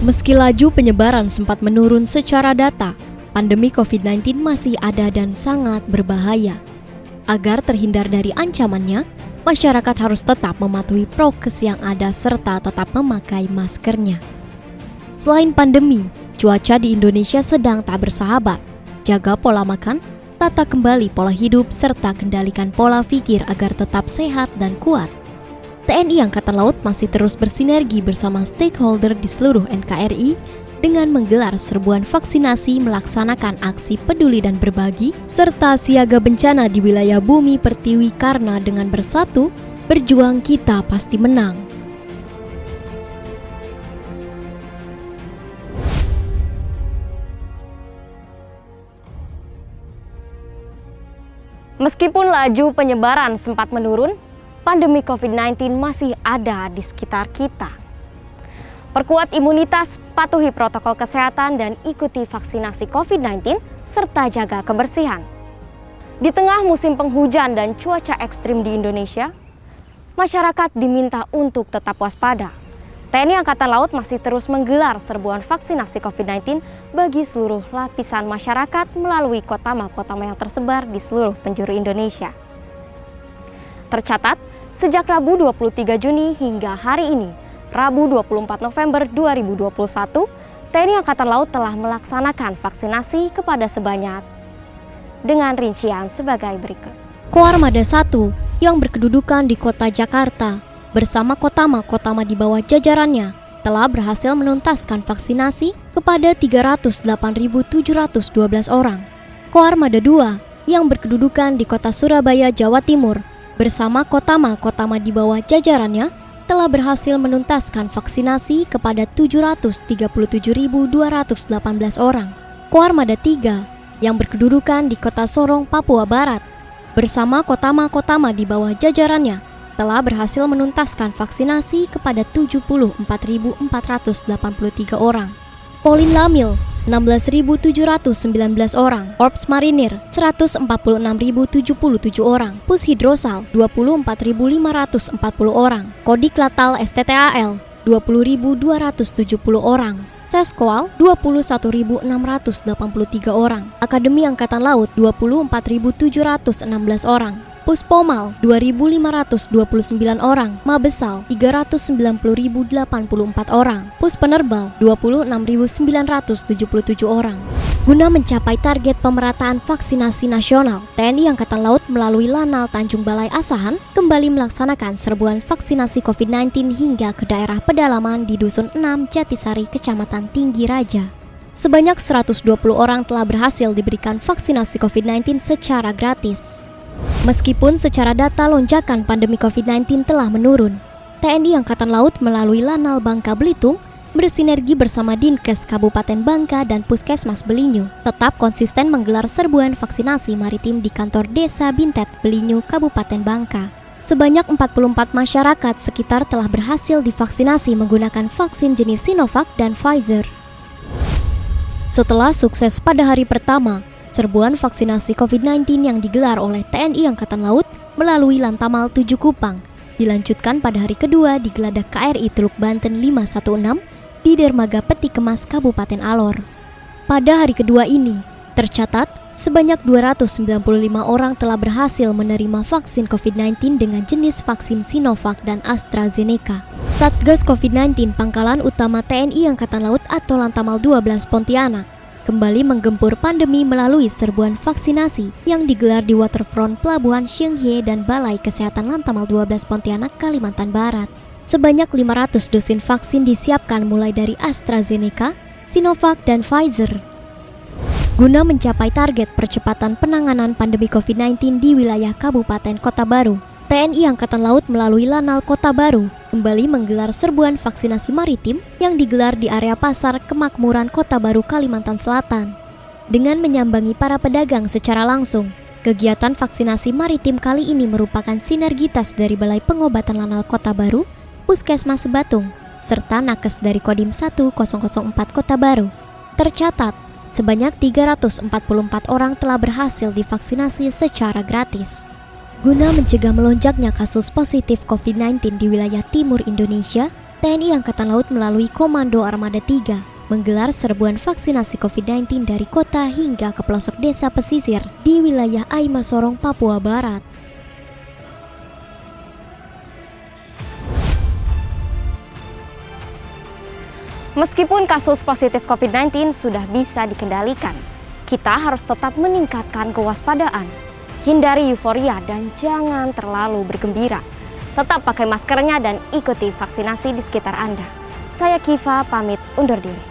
Meski laju penyebaran sempat menurun secara data, pandemi COVID-19 masih ada dan sangat berbahaya. Agar terhindar dari ancamannya, masyarakat harus tetap mematuhi prokes yang ada serta tetap memakai maskernya. Selain pandemi, cuaca di Indonesia sedang tak bersahabat. Jaga pola makan, tata kembali pola hidup, serta kendalikan pola pikir agar tetap sehat dan kuat. TNI Angkatan Laut masih terus bersinergi bersama stakeholder di seluruh NKRI dengan menggelar serbuan vaksinasi, melaksanakan aksi peduli dan berbagi, serta siaga bencana di wilayah Bumi Pertiwi karena dengan bersatu, berjuang kita pasti menang. Meskipun laju penyebaran sempat menurun, pandemi COVID-19 masih ada di sekitar kita. Perkuat imunitas, patuhi protokol kesehatan, dan ikuti vaksinasi COVID-19, serta jaga kebersihan. Di tengah musim penghujan dan cuaca ekstrim di Indonesia, masyarakat diminta untuk tetap waspada. TNI Angkatan Laut masih terus menggelar serbuan vaksinasi COVID-19 bagi seluruh lapisan masyarakat melalui kotama-kotama yang tersebar di seluruh penjuru Indonesia. Tercatat, sejak Rabu 23 Juni hingga hari ini, Rabu 24 November 2021, TNI Angkatan Laut telah melaksanakan vaksinasi kepada sebanyak dengan rincian sebagai berikut. Koarmada 1 yang berkedudukan di kota Jakarta bersama kotama-kotama di bawah jajarannya telah berhasil menuntaskan vaksinasi kepada 308.712 orang. Koarmada 2 yang berkedudukan di kota Surabaya, Jawa Timur bersama kotama-kotama di bawah jajarannya telah berhasil menuntaskan vaksinasi kepada 737.218 orang. Koarmada 3 yang berkedudukan di kota Sorong, Papua Barat bersama kotama-kotama di bawah jajarannya telah berhasil menuntaskan vaksinasi kepada 74.483 orang. Polin Lamil 16.719 orang, Korps Marinir 146.077 orang, Pus Hidrosal 24.540 orang, Kodik Latal STTAL 20.270 orang, Seskoal 21.683 orang, Akademi Angkatan Laut 24.716 orang, Puspomal 2.529 orang, Mabesal 390.084 orang, Pus Penerbal 26.977 orang. Guna mencapai target pemerataan vaksinasi nasional, TNI Angkatan Laut melalui Lanal Tanjung Balai Asahan kembali melaksanakan serbuan vaksinasi COVID-19 hingga ke daerah pedalaman di Dusun 6 Jatisari, Kecamatan Tinggi Raja. Sebanyak 120 orang telah berhasil diberikan vaksinasi COVID-19 secara gratis. Meskipun secara data lonjakan pandemi COVID-19 telah menurun, TNI Angkatan Laut melalui Lanal Bangka Belitung bersinergi bersama Dinkes Kabupaten Bangka dan Puskesmas Belinyu tetap konsisten menggelar serbuan vaksinasi maritim di kantor Desa Bintet, Belinyu, Kabupaten Bangka. Sebanyak 44 masyarakat sekitar telah berhasil divaksinasi menggunakan vaksin jenis Sinovac dan Pfizer. Setelah sukses pada hari pertama, serbuan vaksinasi COVID-19 yang digelar oleh TNI Angkatan Laut melalui Lantamal 7 Kupang dilanjutkan pada hari kedua di Geladak KRI Teluk Banten 516 di Dermaga Peti Kemas, Kabupaten Alor. Pada hari kedua ini, tercatat sebanyak 295 orang telah berhasil menerima vaksin COVID-19 dengan jenis vaksin Sinovac dan AstraZeneca. Satgas COVID-19 Pangkalan Utama TNI Angkatan Laut atau Lantamal 12 Pontianak kembali menggempur pandemi melalui serbuan vaksinasi yang digelar di waterfront Pelabuhan Xinghie dan Balai Kesehatan Lantamal 12 Pontianak, Kalimantan Barat. Sebanyak 500 dosis vaksin disiapkan mulai dari AstraZeneca, Sinovac, dan Pfizer. Guna mencapai target percepatan penanganan pandemi COVID-19 di wilayah Kabupaten Kota Baru, TNI Angkatan Laut melalui Lanal Kota Baru kembali menggelar serbuan vaksinasi maritim yang digelar di area Pasar Kemakmuran Kota Baru, Kalimantan Selatan. Dengan menyambangi para pedagang secara langsung, kegiatan vaksinasi maritim kali ini merupakan sinergitas dari Balai Pengobatan Lanal Kota Baru, Puskesmas Batung, serta Nakes dari Kodim 1004 Kota Baru. Tercatat, sebanyak 344 orang telah berhasil divaksinasi secara gratis. Guna mencegah melonjaknya kasus positif COVID-19 di wilayah timur Indonesia, TNI Angkatan Laut melalui Komando Armada 3 menggelar serbuan vaksinasi COVID-19 dari kota hingga ke pelosok desa pesisir di wilayah Aima Sorong, Papua Barat. Meskipun kasus positif COVID-19 sudah bisa dikendalikan, kita harus tetap meningkatkan kewaspadaan. Hindari euforia dan jangan terlalu bergembira. Tetap pakai maskernya dan ikuti vaksinasi di sekitar Anda. Saya Kiva pamit undur diri.